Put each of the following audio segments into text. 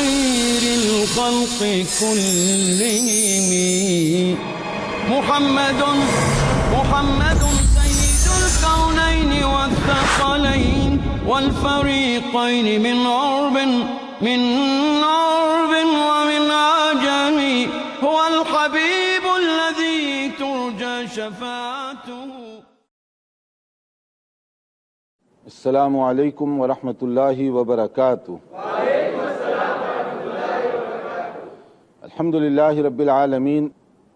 خير الخلق كلهم محمد سيد الكونين والثقلين والفريقين من عرب ومن عجم هو الحبيب الذي ترجى شفاعته. السلام علیکم ورحمۃ اللہ وبرکاتہ. وعلیکم السلام ورحمۃ اللہ وبرکاتہ. الحمد للہ رب العالمین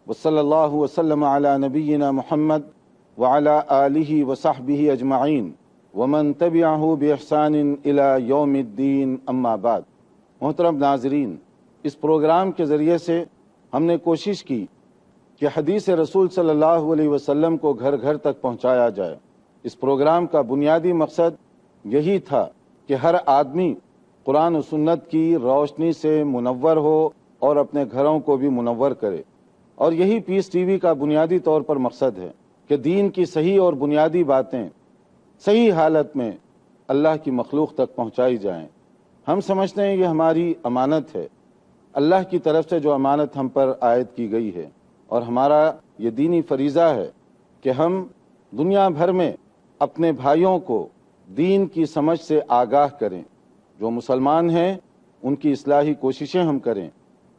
وصلی اللہ وسلم علی نبینا محمد وعلی آلہ وصحبہ اجمعین ومن تبعہ باحسان الی یوم الدین، اما بعد. محترم ناظرین، اس پروگرام کے ذریعے سے ہم نے کوشش کی کہ حدیث رسول صلی اللہ علیہ وسلم کو گھر گھر تک پہنچایا جائے. اس پروگرام کا بنیادی مقصد یہی تھا کہ ہر آدمی قرآن و سنت کی روشنی سے منور ہو اور اپنے گھروں کو بھی منور کرے. اور یہی پیس ٹی وی کا بنیادی طور پر مقصد ہے کہ دین کی صحیح اور بنیادی باتیں صحیح حالت میں اللہ کی مخلوق تک پہنچائی جائیں. ہم سمجھتے ہیں یہ ہماری امانت ہے، اللہ کی طرف سے جو امانت ہم پر عائد کی گئی ہے، اور ہمارا یہ دینی فریضہ ہے کہ ہم دنیا بھر میں اپنے بھائیوں کو دین کی سمجھ سے آگاہ کریں. جو مسلمان ہیں ان کی اصلاحی کوششیں ہم کریں،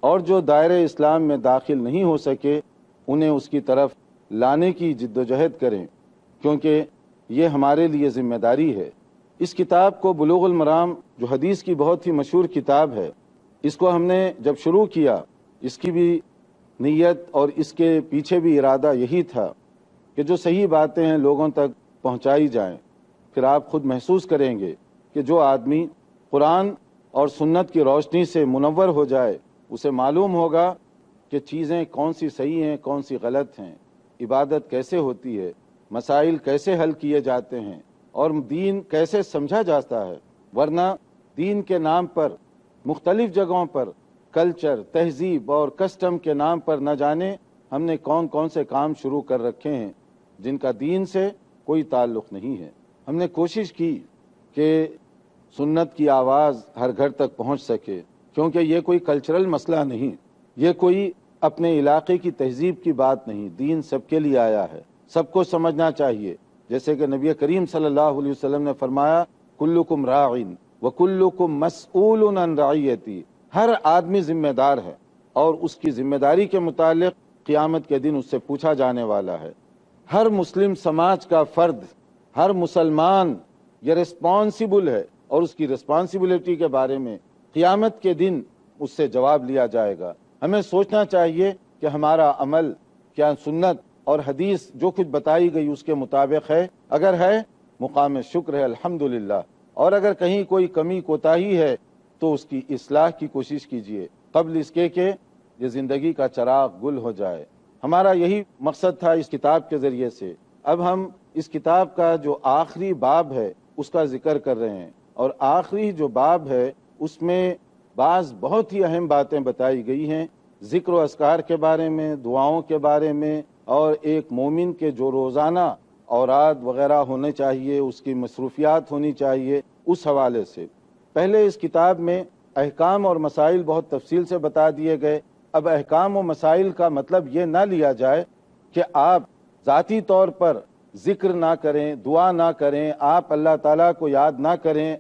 اور جو دائرہ اسلام میں داخل نہیں ہو سکے انہیں اس کی طرف لانے کی جد و جہد کریں، کیونکہ یہ ہمارے لیے ذمہ داری ہے. اس کتاب کو بلوغ المرام، جو حدیث کی بہت ہی مشہور کتاب ہے، اس کو ہم نے جب شروع کیا، اس کی بھی نیت اور اس کے پیچھے بھی ارادہ یہی تھا کہ جو صحیح باتیں ہیں لوگوں تک پہنچائی جائیں. پھر آپ خود محسوس کریں گے کہ جو آدمی قرآن اور سنت کی روشنی سے منور ہو جائے اسے معلوم ہوگا کہ چیزیں کون سی صحیح ہیں، کون سی غلط ہیں، عبادت کیسے ہوتی ہے، مسائل کیسے حل کیے جاتے ہیں، اور دین کیسے سمجھا جاتا ہے. ورنہ دین کے نام پر مختلف جگہوں پر کلچر، تہذیب اور کسٹم کے نام پر نہ جانے ہم نے کون کون سے کام شروع کر رکھے ہیں جن کا دین سے کوئی تعلق نہیں ہے. ہم نے کوشش کی کہ سنت کی آواز ہر گھر تک پہنچ سکے، کیونکہ یہ کوئی کلچرل مسئلہ نہیں، یہ کوئی اپنے علاقے کی تہذیب کی بات نہیں. دین سب کے لیے آیا ہے، سب کو سمجھنا چاہیے. جیسے کہ نبی کریم صلی اللہ علیہ وسلم نے فرمایا کلکم راعٍ وکلکم مسئول عن رعیتی. ہر آدمی ذمہ دار ہے اور اس کی ذمہ داری کے متعلق قیامت کے دن اس سے پوچھا جانے والا ہے. ہر مسلم سماج کا فرد، ہر مسلمان یہ رسپانسیبل ہے، اور اس کی رسپانسبلٹی کے بارے میں قیامت کے دن اس سے جواب لیا جائے گا. ہمیں سوچنا چاہیے کہ ہمارا عمل کیا سنت اور حدیث جو کچھ بتائی گئی اس کے مطابق ہے. اگر ہے مقام شکر ہے، الحمدللہ. اور اگر کہیں کوئی کمی کوتاہی ہے تو اس کی اصلاح کی کوشش کیجیے قبل اس کے کہ یہ زندگی کا چراغ گل ہو جائے. ہمارا یہی مقصد تھا اس کتاب کے ذریعے سے. اب ہم اس کتاب کا جو آخری باب ہے اس کا ذکر کر رہے ہیں، اور آخری جو باب ہے اس میں بعض بہت ہی اہم باتیں بتائی گئی ہیں. ذکر و اذکار کے بارے میں، دعاؤں کے بارے میں، اور ایک مومن کے جو روزانہ اوراد وغیرہ ہونے چاہیے، اس کی مصروفیات ہونی چاہیے، اس حوالے سے. پہلے اس کتاب میں احکام اور مسائل بہت تفصیل سے بتا دیے گئے. اب احکام و مسائل کا مطلب یہ نہ لیا جائے کہ آپ ذاتی طور پر ذکر نہ کریں، دعا نہ کریں، آپ اللہ تعالیٰ کو یاد نہ کریں.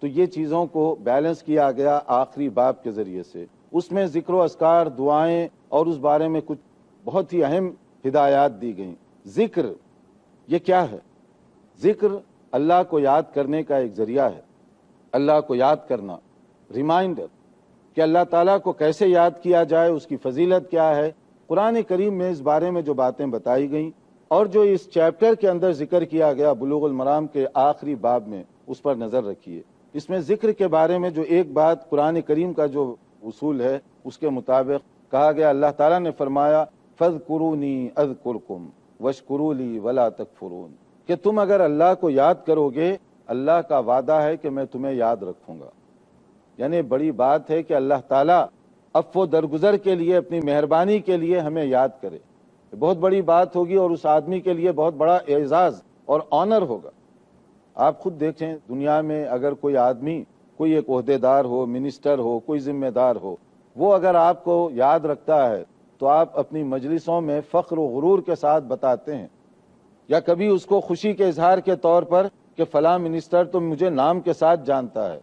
تو یہ چیزوں کو بیلنس کیا گیا آخری باب کے ذریعے سے. اس میں ذکر و اذکار، دعائیں اور اس بارے میں کچھ بہت ہی اہم ہدایات دی گئیں. ذکر یہ کیا ہے؟ ذکر اللہ کو یاد کرنے کا ایک ذریعہ ہے. اللہ کو یاد کرنا، ریمائنڈر کہ اللہ تعالیٰ کو کیسے یاد کیا جائے، اس کی فضیلت کیا ہے. قرآن کریم میں اس بارے میں جو باتیں بتائی گئیں اور جو اس چیپٹر کے اندر ذکر کیا گیا بلوغ المرام کے آخری باب میں، اس پر نظر رکھیے. اس میں ذکر کے بارے میں جو ایک بات قرآن کریم کا جو اصول ہے اس کے مطابق کہا گیا، اللہ تعالیٰ نے فرمایا فَاذْكُرُونِي أَذْكُرْكُمْ وَاشْكُرُوا لِي وَلَا تَكْفُرُونَ، کہ تم اگر اللہ کو یاد کرو گے، اللہ کا وعدہ ہے کہ میں تمہیں یاد رکھوں گا. یعنی بڑی بات ہے کہ اللہ تعالیٰ عفو و درگزر کے لیے، اپنی مہربانی کے لیے ہمیں یاد کرے. بہت بڑی بات ہوگی اور اس آدمی کے لیے بہت بڑا اعزاز اور آنر ہوگا. آپ خود دیکھیں دنیا میں اگر کوئی آدمی کوئی ایک عہدیدار ہو، منسٹر ہو، کوئی ذمہ دار ہو، وہ اگر آپ کو یاد رکھتا ہے تو آپ اپنی مجلسوں میں فخر و غرور کے ساتھ بتاتے ہیں، یا کبھی اس کو خوشی کے اظہار کے طور پر کہ فلاں منسٹر تو مجھے نام کے ساتھ جانتا ہے،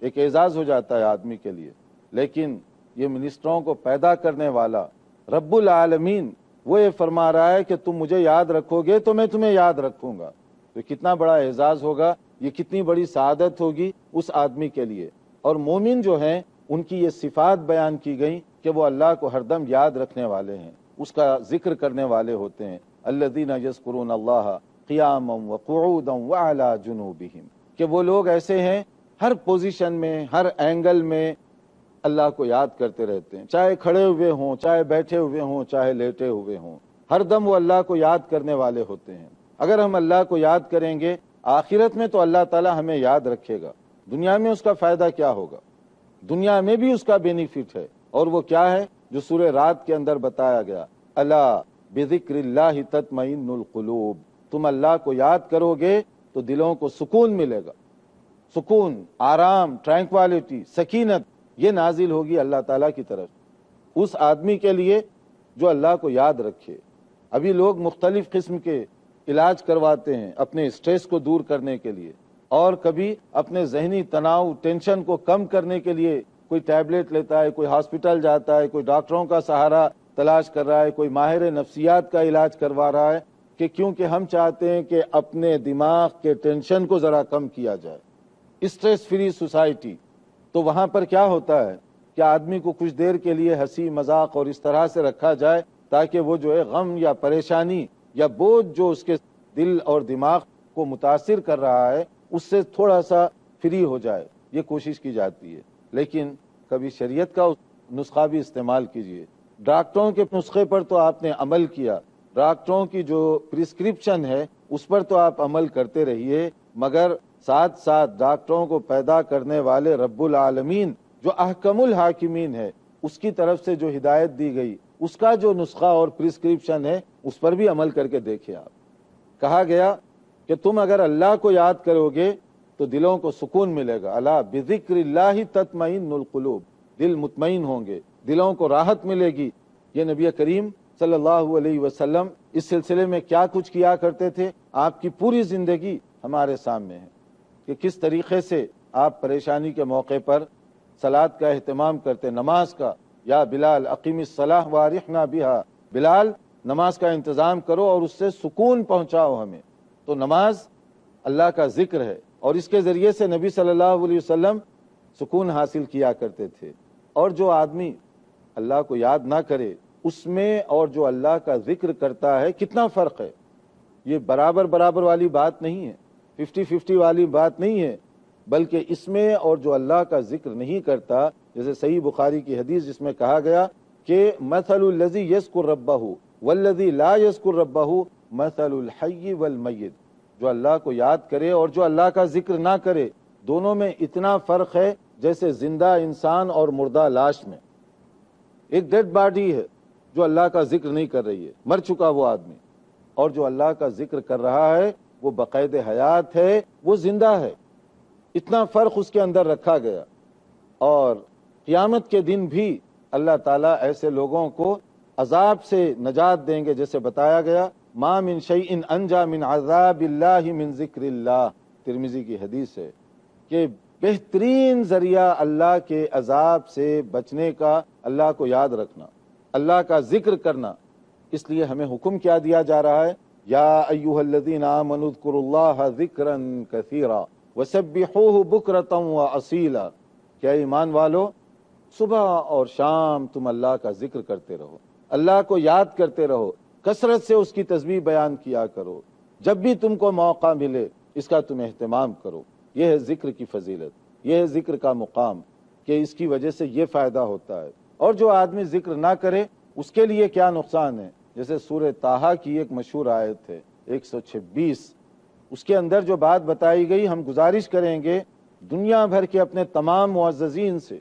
ایک اعزاز ہو جاتا ہے آدمی کے لیے۔ لیکن یہ منسٹروں کو پیدا کرنے والا رب العالمین وہ یہ فرما رہا ہے کہ تم مجھے یاد رکھو گے تو میں تمہیں یاد رکھوں گا، تو کتنا بڑا اعزاز ہوگا، یہ کتنی بڑی سعادت ہوگی اس آدمی کے لیے۔ اور مومن جو ہیں ان کی یہ صفات بیان کی گئیں کہ وہ اللہ کو ہر دم یاد رکھنے والے ہیں، اس کا ذکر کرنے والے ہوتے ہیں۔ الذین یذکرون اللہ قیاما وقعودا وعلی جنوبہم، کہ وہ لوگ ایسے ہیں ہر پوزیشن میں، ہر اینگل میں اللہ کو یاد کرتے رہتے ہیں، چاہے کھڑے ہوئے ہوں، چاہے بیٹھے ہوئے ہوں، چاہے لیٹے ہوئے ہوں، ہر دم وہ اللہ کو یاد کرنے والے ہوتے ہیں۔ اگر ہم اللہ کو یاد کریں گے آخرت میں تو اللہ تعالی ہمیں یاد رکھے گا، دنیا میں اس کا فائدہ کیا ہوگا؟ دنیا میں بھی اس کا بینیفٹ ہے، اور وہ کیا ہے جو سورہ رات کے اندر بتایا گیا، الا بذکر اللہ تطمئن القلوب، تم اللہ کو یاد کرو گے تو دلوں کو سکون ملے گا، سکون، آرام، ٹرینکوالٹی، سکینت یہ نازل ہوگی اللہ تعالیٰ کی طرف اس آدمی کے لیے جو اللہ کو یاد رکھے۔ ابھی لوگ مختلف قسم کے علاج کرواتے ہیں اپنے اسٹریس کو دور کرنے کے لیے، اور کبھی اپنے ذہنی تناؤ، ٹینشن کو کم کرنے کے لیے کوئی ٹیبلٹ لیتا ہے، کوئی ہاسپٹل جاتا ہے، کوئی ڈاکٹروں کا سہارا تلاش کر رہا ہے، کوئی ماہر نفسیات کا علاج کروا رہا ہے، کہ کیونکہ ہم چاہتے ہیں کہ اپنے دماغ کے ٹینشن کو ذرا کم کیا جائے، اسٹریس فری سوسائٹی۔ تو وہاں پر کیا ہوتا ہے کہ آدمی کو کچھ دیر کے لیے ہنسی مذاق اور اس طرح سے رکھا جائے تاکہ وہ جو ہے غم یا پریشانی یا بوجھ جو اس کے دل اور دماغ کو متاثر کر رہا ہے اس سے تھوڑا سا فری ہو جائے، یہ کوشش کی جاتی ہے۔ لیکن کبھی شریعت کا نسخہ بھی استعمال کیجئے، ڈاکٹروں کے نسخے پر تو آپ نے عمل کیا، ڈاکٹروں کی جو پرسکرپشن ہے اس پر تو آپ عمل کرتے رہیے، مگر ساتھ ساتھ ڈاکٹروں کو پیدا کرنے والے رب العالمین جو احکم الحاکمین ہے اس کی طرف سے جو ہدایت دی گئی، اس کا جو نسخہ اور پرسکرپشن ہے اس پر بھی عمل کر کے دیکھیں۔ آپ کہا گیا کہ تم اگر اللہ کو یاد کرو گے تو دلوں کو سکون ملے گا، الا بذکر اللہ تطمئن القلوب، دل مطمئن ہوں گے، دلوں کو راحت ملے گی۔ یہ نبی کریم صلی اللہ علیہ وسلم اس سلسلے میں کیا کچھ کیا کرتے تھے، آپ کی پوری زندگی ہمارے سامنے ہے کہ کس طریقے سے آپ پریشانی کے موقع پر صلاۃ کا اہتمام کرتے، نماز کا، یا بلال اقیم الصلاۃ وارحنا بہا، بلال نماز کا انتظام کرو اور اس سے سکون پہنچاؤ ہمیں۔ تو نماز اللہ کا ذکر ہے، اور اس کے ذریعے سے نبی صلی اللہ علیہ وسلم سکون حاصل کیا کرتے تھے۔ اور جو آدمی اللہ کو یاد نہ کرے اس میں اور جو اللہ کا ذکر کرتا ہے کتنا فرق ہے، یہ برابر برابر والی بات نہیں ہے، 50-50 والی بات نہیں ہے، بلکہ اس میں اور جو اللہ کا ذکر نہیں کرتا، جیسے صحیح بخاری کی حدیث جس میں کہا گیا کہ مثل الذی یذکر ربہ والذی لا یذکر ربہ مثل الحی والمیت، جو اللہ کو یاد کرے اور جو اللہ کا ذکر نہ کرے دونوں میں اتنا فرق ہے جیسے زندہ انسان اور مردہ لاش میں۔ ایک ڈیڈ باڈی ہے جو اللہ کا ذکر نہیں کر رہی ہے، مر چکا وہ آدمی، اور جو اللہ کا ذکر کر رہا ہے وہ باقاعدہ حیات ہے، وہ زندہ ہے، اتنا فرق اس کے اندر رکھا گیا۔ اور قیامت کے دن بھی اللہ تعالیٰ ایسے لوگوں کو عذاب سے نجات دیں گے، جیسے بتایا گیا ما من شیء انجا من عذاب اللہ من ذکر اللہ، ترمذی کی حدیث ہے کہ بہترین ذریعہ اللہ کے عذاب سے بچنے کا اللہ کو یاد رکھنا، اللہ کا ذکر کرنا۔ اس لیے ہمیں حکم کیا دیا جا رہا ہے، یا ایھا الذین آمنوا اذکروا اللہ ذکرا کثیرا وسبحوہ بکرۃ واصیلا، کہ ایمان والو صبح اور شام تم اللہ کا ذکر کرتے رہو، اللہ کو یاد کرتے رہو، کثرت سے اس کی تسبیح بیان کیا کرو، جب بھی تم کو موقع ملے اس کا تم اہتمام کرو۔ یہ ہے ذکر کی فضیلت، یہ ہے ذکر کا مقام، کہ اس کی وجہ سے یہ فائدہ ہوتا ہے۔ اور جو آدمی ذکر نہ کرے اس کے لیے کیا نقصان ہے، جیسے سورہ طٰہٰ کی ایک مشہور آیت ہے 126، اس کے اندر جو بات بتائی گئی، ہم گزارش کریں گے دنیا بھر کے اپنے تمام معززین سے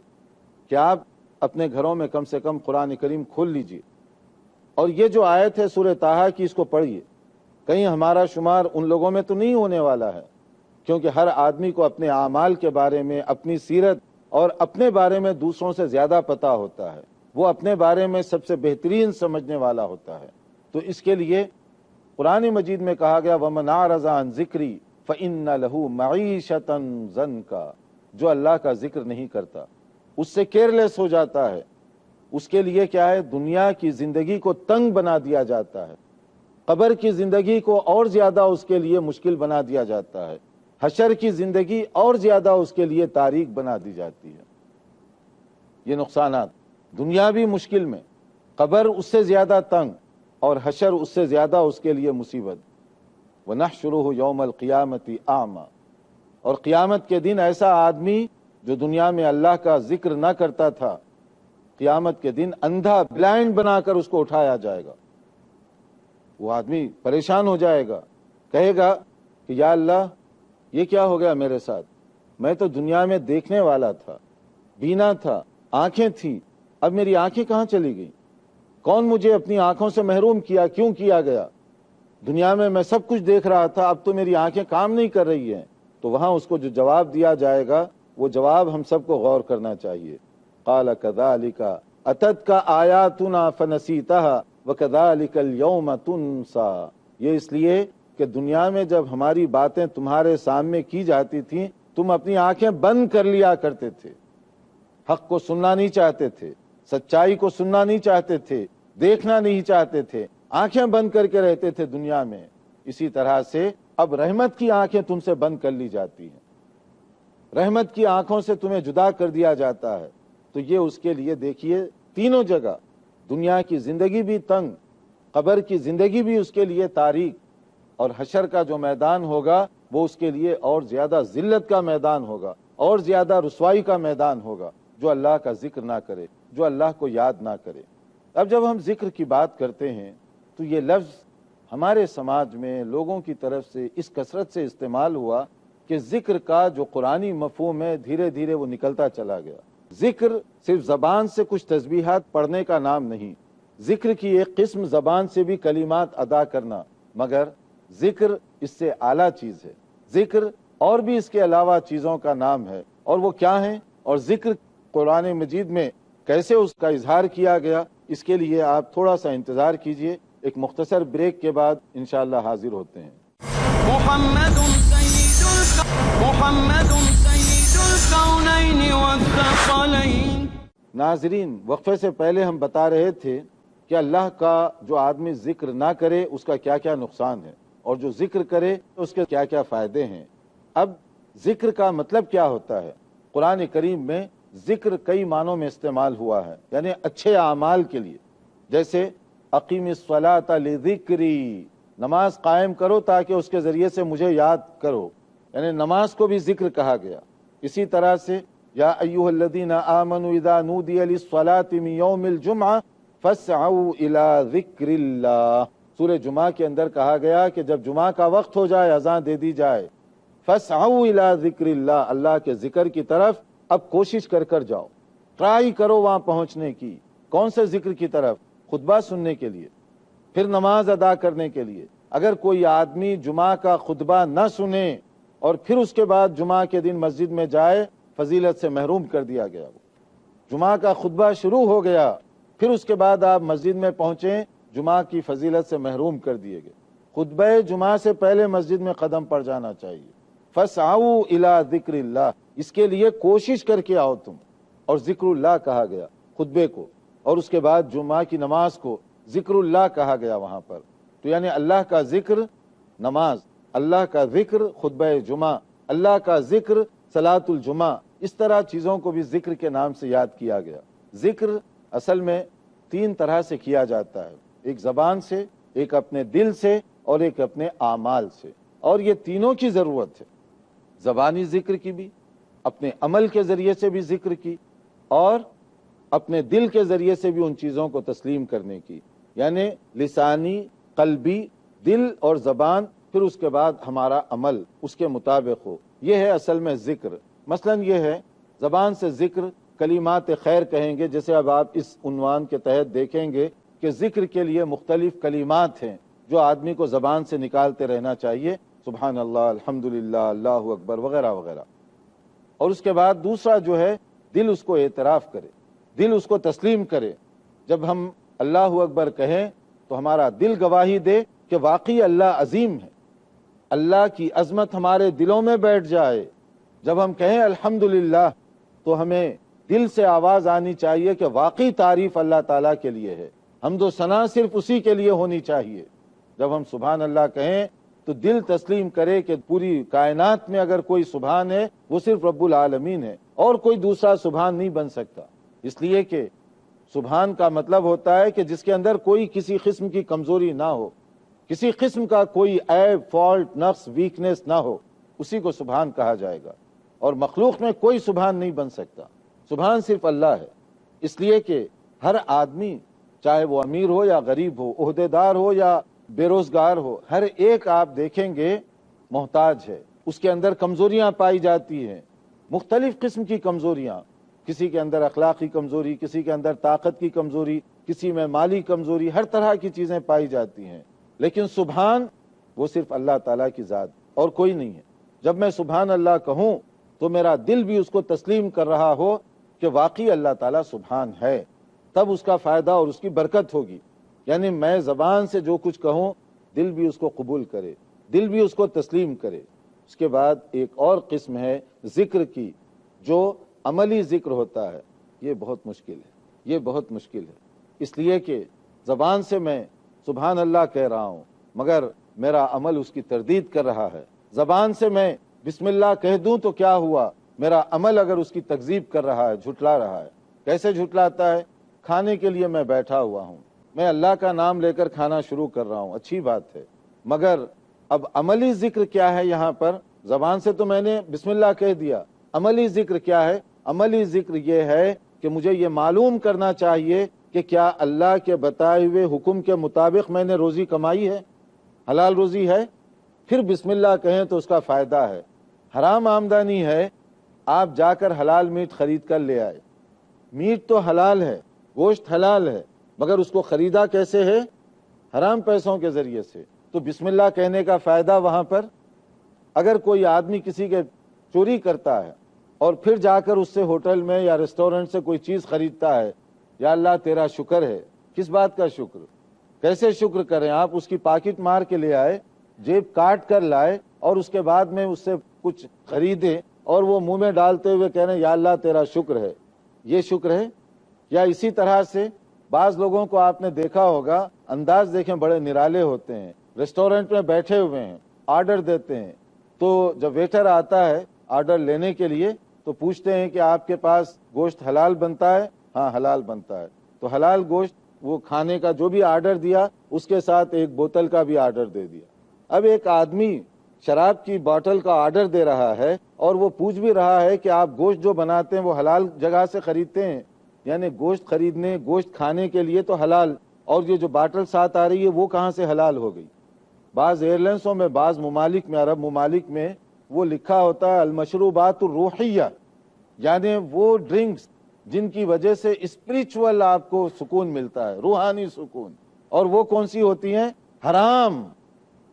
کہ آپ اپنے گھروں میں کم سے کم قرآن کریم کھول لیجئے، اور یہ جو آیت ہے سورہ طٰہٰ کی اس کو پڑھیے، کہیں ہمارا شمار ان لوگوں میں تو نہیں ہونے والا ہے کیونکہ ہر آدمی کو اپنے اعمال کے بارے میں، اپنی سیرت اور اپنے بارے میں دوسروں سے زیادہ پتہ ہوتا ہے، وہ اپنے بارے میں سب سے بہترین سمجھنے والا ہوتا ہے۔ تو اس کے لیے قرآن مجید میں کہا گیا وَمَنْ أَعْرَضَ عَنْ ذِكْرِي فَإِنَّ لَهُ مَعِيشَةً ضَنْكَ، جو اللہ کا ذکر نہیں کرتا، اس سے کیئرلیس ہو جاتا ہے، اس کے لیے کیا ہے، دنیا کی زندگی کو تنگ بنا دیا جاتا ہے، قبر کی زندگی کو اور زیادہ اس کے لیے مشکل بنا دیا جاتا ہے، حشر کی زندگی اور زیادہ اس کے لیے تاریک بنا دی جاتی ہے۔ یہ نقصانات دنیا بھی مشکل میں، قبر اس سے زیادہ تنگ، اور حشر اس سے زیادہ اس کے لیے مصیبت۔ وَنَحْشُرُهُ يَوْمَ الْقِيَامَةِ أَعْمَى، اور قیامت کے دن ایسا آدمی جو دنیا میں اللہ کا ذکر نہ کرتا تھا، قیامت کے دن اندھا، بلائنڈ بنا کر اس کو اٹھایا جائے گا۔ وہ آدمی پریشان ہو جائے گا، کہے گا کہ یا اللہ یہ کیا ہو گیا میرے ساتھ، میں تو دنیا میں دیکھنے والا تھا، بینا تھا، آنکھیں تھیں، اب میری آنکھیں کہاں چلی گئیں؟ کون مجھے اپنی آنکھوں سے محروم کیا، کیوں کیا گیا؟ دنیا میں سب کچھ دیکھ رہا تھا، اب تو میری آنکھیں کام نہیں کر رہی ہیں۔ تو وہاں اس کو جو جواب دیا جائے گا، وہ جواب ہم سب کو غور کرنا چاہیے۔ قال كذلك اتتك آیاتنا فنسیتها وكذلك اليوم تنسى، یہ اس لیے کہ دنیا میں جب ہماری باتیں تمہارے سامنے کی جاتی تھیں، تم اپنی آنکھیں بند کر لیا کرتے تھے، حق کو سننا نہیں چاہتے تھے، سچائی کو سننا نہیں چاہتے تھے، دیکھنا نہیں چاہتے تھے، آنکھیں بند کر کے رہتے تھے دنیا میں۔ اسی طرح سے اب رحمت کی آنکھیں تم سے بند کر لی جاتی ہیں، رحمت کی آنکھوں سے تمہیں جدا کر دیا جاتا ہے۔ تو یہ اس کے لیے دیکھیے تینوں جگہ، دنیا کی زندگی بھی تنگ، قبر کی زندگی بھی اس کے لیے تاریک، اور حشر کا جو میدان ہوگا وہ اس کے لیے اور زیادہ ذلت کا میدان ہوگا، اور زیادہ رسوائی کا میدان ہوگا، جو اللہ کا ذکر نہ کرے، جو اللہ کو یاد نہ کرے۔ اب جب ہم ذکر کی بات کرتے ہیں تو یہ لفظ ہمارے سماج میں لوگوں کی طرف سے اس کثرت سے استعمال ہوا کہ ذکر کا جو قرآنی مفہوم ہے دھیرے دھیرے وہ نکلتا چلا گیا۔ ذکر صرف زبان سے کچھ تسبیحات پڑھنے کا نام نہیں، ذکر کی ایک قسم زبان سے بھی کلمات ادا کرنا، مگر ذکر اس سے اعلیٰ چیز ہے۔ ذکر اور بھی اس کے علاوہ چیزوں کا نام ہے، اور وہ کیا ہیں، اور ذکر قرآن مجید میں کیسے اس کا اظہار کیا گیا، اس کے لیے آپ تھوڑا سا انتظار کیجئے، ایک مختصر بریک کے بعد انشاءاللہ حاضر ہوتے ہیں۔ محمد سید الکونین والثقلین۔ ناظرین، وقفے سے پہلے ہم بتا رہے تھے کہ اللہ کا جو آدمی ذکر نہ کرے اس کا کیا کیا نقصان ہے، اور جو ذکر کرے اس کے کیا کیا فائدے ہیں۔ اب ذکر کا مطلب کیا ہوتا ہے؟ قرآن کریم میں ذکر کئی معنوں میں استعمال ہوا ہے، یعنی اچھے اعمال کے لیے، جیسے اقیم الصلاۃ لذکری، نماز قائم کرو تاکہ اس کے ذریعے سے مجھے یاد کرو، یعنی نماز کو بھی ذکر کہا گیا۔ اسی طرح سے یا ایھا الذین آمنوا اذا نودی للصلاۃ من یوم الجمعہ فاسعوا الی ذکر اللہ، سورہ جمعہ کے اندر کہا گیا کہ جب جمعہ کا وقت ہو جائے، اذان دے دی جائے، فاسعوا الی ذکر اللہ، اللہ کے ذکر کی طرف اب کوشش کر جاؤ، ٹرائی کرو وہاں پہنچنے کی۔ کون سے ذکر کی طرف؟ خطبہ سننے کے لیے، پھر نماز ادا کرنے کے لیے۔ اگر کوئی آدمی جمعہ کا خطبہ نہ سنے اور پھر اس کے بعد جمعہ کے دن مسجد میں جائے، فضیلت سے محروم کر دیا گیا۔ جمعہ کا خطبہ شروع ہو گیا، پھر اس کے بعد آپ مسجد میں پہنچیں، جمعہ کی فضیلت سے محروم کر دیے گئے۔ خطبہ جمعہ سے پہلے مسجد میں قدم پڑ جانا چاہیے۔ فَاسْعَوْا إِلَىٰ ذِكْرِ اللَّهِ، اس کے لیے کوشش کر کے آؤ تم، اور ذکر اللہ کہا گیا خطبے کو، اور اس کے بعد جمعہ کی نماز کو ذکر اللہ کہا گیا وہاں پر۔ تو یعنی اللہ کا ذکر نماز، اللہ کا ذکر خطبہ جمعہ، اللہ کا ذکر صلاۃ الجمعہ، اس طرح چیزوں کو بھی ذکر کے نام سے یاد کیا گیا۔ ذکر اصل میں تین طرح سے کیا جاتا ہے، ایک زبان سے، ایک اپنے دل سے، اور ایک اپنے اعمال سے، اور یہ تینوں کی ضرورت ہے، زبانی ذکر کی بھی، اپنے عمل کے ذریعے سے بھی ذکر کی، اور اپنے دل کے ذریعے سے بھی ان چیزوں کو تسلیم کرنے کی، یعنی لسانی، قلبی، دل اور زبان، پھر اس کے بعد ہمارا عمل اس کے مطابق ہو۔ یہ ہے اصل میں ذکر۔ مثلا یہ ہے زبان سے ذکر کلمات خیر کہیں گے، جیسے اب آپ اس عنوان کے تحت دیکھیں گے کہ ذکر کے لیے مختلف کلمات ہیں جو آدمی کو زبان سے نکالتے رہنا چاہیے، سبحان اللہ، الحمدللہ، اللہ اکبر وغیرہ وغیرہ۔ اور اس کے بعد دوسرا جو ہے، دل اس کو اعتراف کرے، دل اس کو تسلیم کرے۔ جب ہم اللہ اکبر کہیں تو ہمارا دل گواہی دے کہ واقعی اللہ عظیم ہے، اللہ کی عظمت ہمارے دلوں میں بیٹھ جائے۔ جب ہم کہیں الحمدللہ تو ہمیں دل سے آواز آنی چاہیے کہ واقعی تعریف اللہ تعالیٰ کے لیے ہے، حمد و ثنا صرف اسی کے لیے ہونی چاہیے۔ جب ہم سبحان اللہ کہیں تو دل تسلیم کرے کہ پوری کائنات میں اگر کوئی سبحان ہے وہ صرف رب العالمین ہے، اور کوئی دوسرا سبحان نہیں بن سکتا۔ اس لیے کہ سبحان کا مطلب ہوتا ہے کہ جس کے اندر کوئی کسی قسم کی کمزوری نہ ہو، کسی قسم کا کوئی عیب، فالٹ، نقص، ویکنیس نہ ہو، اسی کو سبحان کہا جائے گا۔ اور مخلوق میں کوئی سبحان نہیں بن سکتا، سبحان صرف اللہ ہے۔ اس لیے کہ ہر آدمی، چاہے وہ امیر ہو یا غریب ہو، عہدے دار ہو یا بے روزگار ہو، ہر ایک آپ دیکھیں گے محتاج ہے، اس کے اندر کمزوریاں پائی جاتی ہیں، مختلف قسم کی کمزوریاں، کسی کے اندر اخلاقی کمزوری، کسی کے اندر طاقت کی کمزوری، کسی میں مالی کمزوری، ہر طرح کی چیزیں پائی جاتی ہیں۔ لیکن سبحان وہ صرف اللہ تعالیٰ کی ذات اور کوئی نہیں ہے۔ جب میں سبحان اللہ کہوں تو میرا دل بھی اس کو تسلیم کر رہا ہو کہ واقعی اللہ تعالیٰ سبحان ہے، تب اس کا فائدہ اور اس کی برکت ہوگی۔ یعنی میں زبان سے جو کچھ کہوں دل بھی اس کو قبول کرے، دل بھی اس کو تسلیم کرے۔ اس کے بعد ایک اور قسم ہے ذکر کی، جو عملی ذکر ہوتا ہے۔ یہ بہت مشکل ہے، یہ بہت مشکل ہے، اس لیے کہ زبان سے میں سبحان اللہ کہہ رہا ہوں مگر میرا عمل اس کی تردید کر رہا ہے۔ زبان سے میں بسم اللہ کہہ دوں تو کیا ہوا، میرا عمل اگر اس کی تکذیب کر رہا ہے، جھٹلا رہا ہے۔ کیسے جھٹلاتا ہے؟ کھانے کے لیے میں بیٹھا ہوا ہوں، میں اللہ کا نام لے کر کھانا شروع کر رہا ہوں، اچھی بات ہے، مگر اب عملی ذکر کیا ہے یہاں پر؟ زبان سے تو میں نے بسم اللہ کہہ دیا، عملی ذکر کیا ہے؟ عملی ذکر یہ ہے کہ مجھے یہ معلوم کرنا چاہیے کہ کیا اللہ کے بتائے ہوئے حکم کے مطابق میں نے روزی کمائی ہے، حلال روزی ہے، پھر بسم اللہ کہیں تو اس کا فائدہ ہے۔ حرام آمدنی ہے، آپ جا کر حلال میٹ خرید کر لے آئے، میٹ تو حلال ہے، گوشت حلال ہے، مگر اس کو خریدا کیسے ہے؟ حرام پیسوں کے ذریعے سے۔ تو بسم اللہ کہنے کا فائدہ وہاں پر؟ اگر کوئی آدمی کسی کے چوری کرتا ہے اور پھر جا کر اس سے ہوٹل میں یا ریسٹورنٹ سے کوئی چیز خریدتا ہے، یا اللہ تیرا شکر ہے، کس بات کا شکر؟ کیسے شکر کریں؟ آپ اس کی پاکٹ مار کے لے آئے، جیب کاٹ کر لائے، اور اس کے بعد میں اس سے کچھ خریدے اور وہ منہ میں ڈالتے ہوئے کہہ رہے ہیں یا اللہ تیرا شکر ہے، یہ شکر ہے؟ یا اسی طرح سے بعض لوگوں کو آپ نے دیکھا ہوگا، انداز دیکھیں بڑے نرالے ہوتے ہیں، ریسٹورنٹ میں بیٹھے ہوئے ہیں، آرڈر دیتے ہیں، تو جب ویٹر آتا ہے آرڈر لینے کے لیے تو پوچھتے ہیں کہ آپ کے پاس گوشت حلال بنتا ہے؟ ہاں حلال بنتا ہے۔ تو حلال گوشت، وہ کھانے کا جو بھی آرڈر دیا اس کے ساتھ ایک بوتل کا بھی آرڈر دے دیا۔ اب ایک آدمی شراب کی بوتل کا آرڈر دے رہا ہے اور وہ پوچھ بھی رہا ہے کہ آپ گوشت جو بناتے ہیں وہ حلال جگہ سے خریدتے ہیں؟ یعنی گوشت خریدنے، گوشت کھانے کے لیے تو حلال، اور یہ جو باٹل ساتھ آ رہی ہے وہ کہاں سے حلال ہو گئی؟ بعض ایئرلائنسوں میں، بعض ممالک میں، عرب ممالک میں وہ لکھا ہوتا ہے المشروبات الروحیہ، یعنی وہ ڈرنکس جن کی وجہ سے اسپریچول آپ کو سکون ملتا ہے، روحانی سکون، اور وہ کون سی ہوتی ہیں؟ حرام۔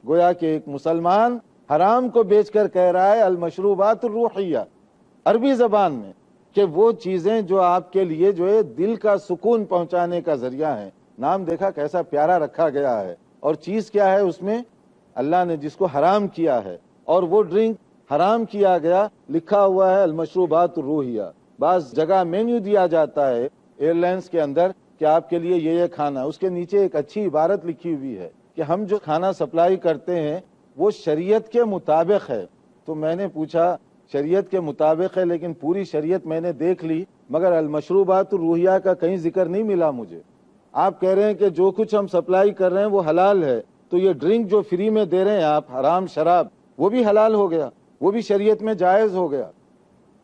گویا کہ ایک مسلمان حرام کو بیچ کر کہہ رہا ہے المشروبات الروحیہ عربی زبان میں، کہ وہ چیزیں جو آپ کے لیے جو ہے دل کا سکون پہنچانے کا ذریعہ ہیں۔ نام دیکھا کیسا پیارا رکھا گیا ہے، اور چیز کیا ہے اس میں؟ اللہ نے جس کو حرام کیا ہے، اور وہ ڈرنک حرام کیا گیا، لکھا ہوا ہے المشروبات الروحیہ۔ بعض جگہ مینیو دیا جاتا ہے ایئر لائنس کے اندر کہ آپ کے لیے یہ کھانا، اس کے نیچے ایک اچھی عبارت لکھی ہوئی ہے کہ ہم جو کھانا سپلائی کرتے ہیں وہ شریعت کے مطابق ہے۔ تو میں نے پوچھا شریعت کے مطابق ہے، لیکن پوری شریعت میں نے دیکھ لی مگر المشروبات الروحیہ کا کہیں ذکر نہیں ملا مجھے۔ آپ کہہ رہے ہیں کہ جو کچھ ہم سپلائی کر رہے ہیں وہ حلال ہے، تو یہ ڈرنک جو فری میں دے رہے ہیں آپ، حرام شراب، وہ بھی حلال ہو گیا، وہ بھی شریعت میں جائز ہو گیا۔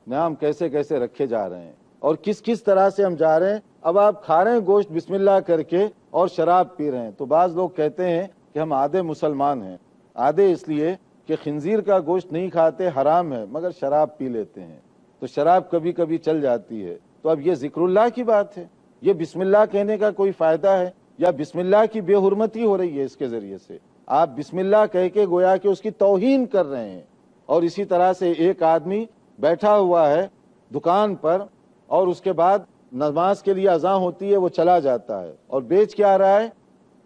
نام کیسے کیسے رکھے جا رہے ہیں اور کس کس طرح سے ہم جا رہے ہیں۔ اب آپ کھا رہے ہیں گوشت بسم اللہ کر کے اور شراب پی رہے ہیں، تو بعض لوگ کہتے ہیں کہ ہم آدھے مسلمان ہیں، آدھے اس لیے کہ خنزیر کا گوشت نہیں کھاتے، حرام ہے، مگر شراب پی لیتے ہیں، تو شراب کبھی کبھی چل جاتی ہے۔ تو اب یہ ذکر اللہ کی بات ہے، یہ بسم اللہ کہنے کا کوئی فائدہ ہے؟ یا بسم اللہ کی بے حرمتی ہو رہی ہے اس کے ذریعے سے؟ آپ بسم اللہ کہہ کے گویا کہ اس کی توہین کر رہے ہیں۔ اور اسی طرح سے ایک آدمی بیٹھا ہوا ہے دکان پر اور اس کے بعد نماز کے لیے اذان ہوتی ہے، وہ چلا جاتا ہے اور بیچ کیا رہا ہے؟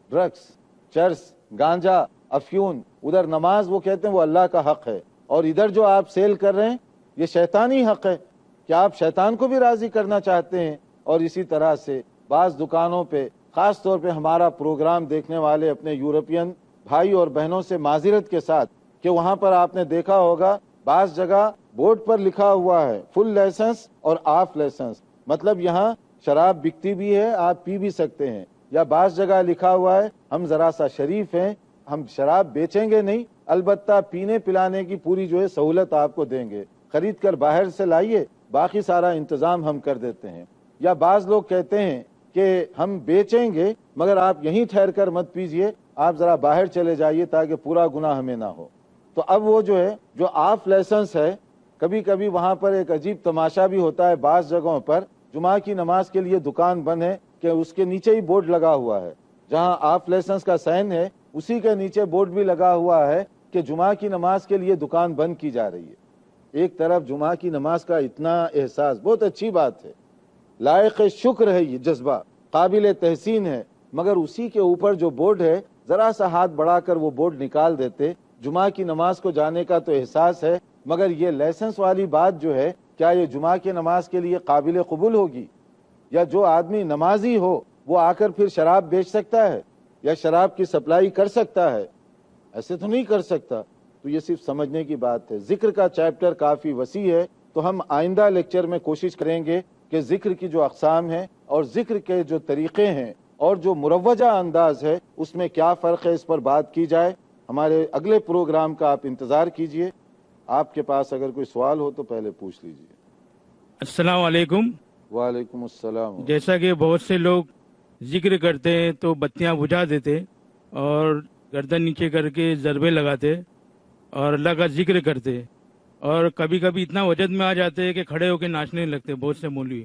ڈرگس، چرس، گانجا، افیون۔ ادھر نماز وہ کہتے ہیں وہ اللہ کا حق ہے، اور ادھر جو آپ سیل کر رہے ہیں یہ شیطانی حق ہے کہ آپ شیطان کو بھی راضی کرنا چاہتے ہیں۔ اور اسی طرح سے بعض دکانوں پہ، خاص طور پہ ہمارا پروگرام دیکھنے والے اپنے یورپین بھائی اور بہنوں سے معذرت کے ساتھ کہ وہاں پر آپ نے دیکھا ہوگا بعض جگہ بورڈ پر لکھا ہوا ہے فل لائسنس اور آف لائسنس، مطلب یہاں شراب بکتی بھی ہے، آپ پی بھی سکتے ہیں۔ یا بعض جگہ لکھا ہوا ہے ہم ذرا سا شریف ہیں، ہم شراب بیچیں گے نہیں، البتہ پینے پلانے کی پوری جو ہے سہولت آپ کو دیں گے، خرید کر باہر سے لائیے، باقی سارا انتظام ہم کر دیتے ہیں۔ یا بعض لوگ کہتے ہیں کہ ہم بیچیں گے مگر آپ یہیں ٹھہر کر مت پیجئے، آپ ذرا باہر چلے جائیے تاکہ پورا گناہ ہمیں نہ ہو۔ تو اب وہ جو ہے جو آف لائسنس ہے، کبھی کبھی وہاں پر ایک عجیب تماشا بھی ہوتا ہے، بعض جگہوں پر جمعہ کی نماز کے لیے دکان بند ہے کہ اس کے نیچے ہی بورڈ لگا ہوا ہے، جہاں آف لائسنس کا سائن ہے اسی کے نیچے بورڈ بھی لگا ہوا ہے کہ جمعہ کی نماز کے لیے دکان بند کی جا رہی ہے۔ ایک طرف جمعہ کی نماز کا اتنا احساس، بہت اچھی بات ہے، لائق شکر ہے، یہ جذبہ قابل تحسین ہے، مگر اسی کے اوپر جو بورڈ ہے ذرا سا ہاتھ بڑھا کر وہ بورڈ نکال دیتے۔ جمعہ کی نماز کو جانے کا تو احساس ہے، مگر یہ لائسنس والی بات جو ہے کیا یہ جمعہ کی نماز کے لیے قابل قبول ہوگی؟ یا جو آدمی نمازی ہو وہ آ کر پھر شراب بیچ سکتا ہے یا شراب کی سپلائی کر سکتا ہے؟ ایسے تو نہیں کر سکتا۔ تو یہ صرف سمجھنے کی بات ہے۔ ذکر کا چیپٹر کافی وسیع ہے، تو ہم آئندہ لیکچر میں کوشش کریں گے کہ ذکر کی جو اقسام ہیں اور ذکر کے جو طریقے ہیں اور جو مروجہ انداز ہے اس میں کیا فرق ہے، اس پر بات کی جائے۔ ہمارے اگلے پروگرام کا آپ انتظار کیجئے۔ آپ کے پاس اگر کوئی سوال ہو تو پہلے پوچھ لیجئے۔ السلام علیکم۔ وعلیکم السلام۔ جیسا کہ بہت سے لوگ ذکر کرتے ہیں تو بتیاں بجھا دیتے اور گردن نیچے کر کے ضربے لگاتے اور اللہ کا ذکر کرتے، اور کبھی کبھی اتنا وجد میں آ جاتے کہ کھڑے ہو کے ناچنے لگتے بہت سے مولوی،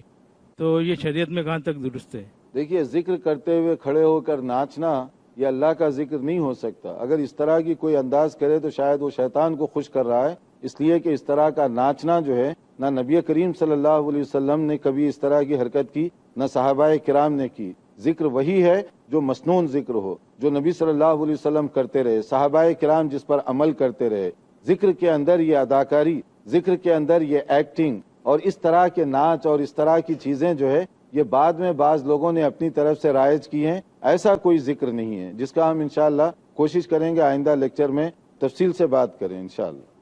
تو یہ شریعت میں کہاں تک درست ہے؟ دیکھیے، ذکر کرتے ہوئے کھڑے ہو کر ناچنا یہ اللہ کا ذکر نہیں ہو سکتا۔ اگر اس طرح کی کوئی انداز کرے تو شاید وہ شیطان کو خوش کر رہا ہے، اس لیے کہ اس طرح کا ناچنا جو ہے نہ نبی کریم صلی اللہ علیہ وسلم نے کبھی اس طرح کی حرکت کی، نہ صحابہ کرام نے کی۔ ذکر وہی ہے جو مسنون ذکر ہو، جو نبی صلی اللہ علیہ وسلم کرتے رہے، صحابہ کرام جس پر عمل کرتے رہے۔ ذکر کے اندر یہ اداکاری، ذکر کے اندر یہ ایکٹنگ اور اس طرح کے ناچ اور اس طرح کی چیزیں جو ہے یہ بعد میں بعض لوگوں نے اپنی طرف سے رائج کی ہیں۔ ایسا کوئی ذکر نہیں ہے، جس کا ہم انشاءاللہ کوشش کریں گے آئندہ لیکچر میں تفصیل سے بات کریں انشاءاللہ۔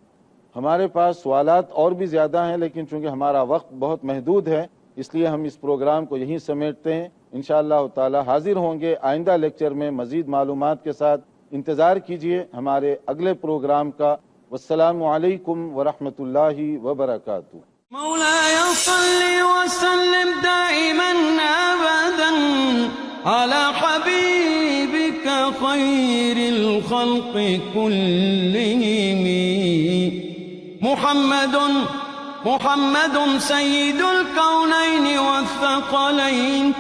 ہمارے پاس سوالات اور بھی زیادہ ہیں، لیکن چونکہ ہمارا وقت بہت محدود ہے اس لیے ہم اس پروگرام کو یہیں سمیٹتے ہیں۔ انشاءاللہ تعالی حاضر ہوں گے آئندہ لیکچر میں مزید معلومات کے ساتھ۔ انتظار کیجئے ہمارے اگلے پروگرام کا۔ والسلام علیکم ورحمۃ اللہ وبرکاتہ۔ مولاي صل وسلم دائما أبدا على حبيبك خير الخلق كلهم محمد سيد الكونين والثقلين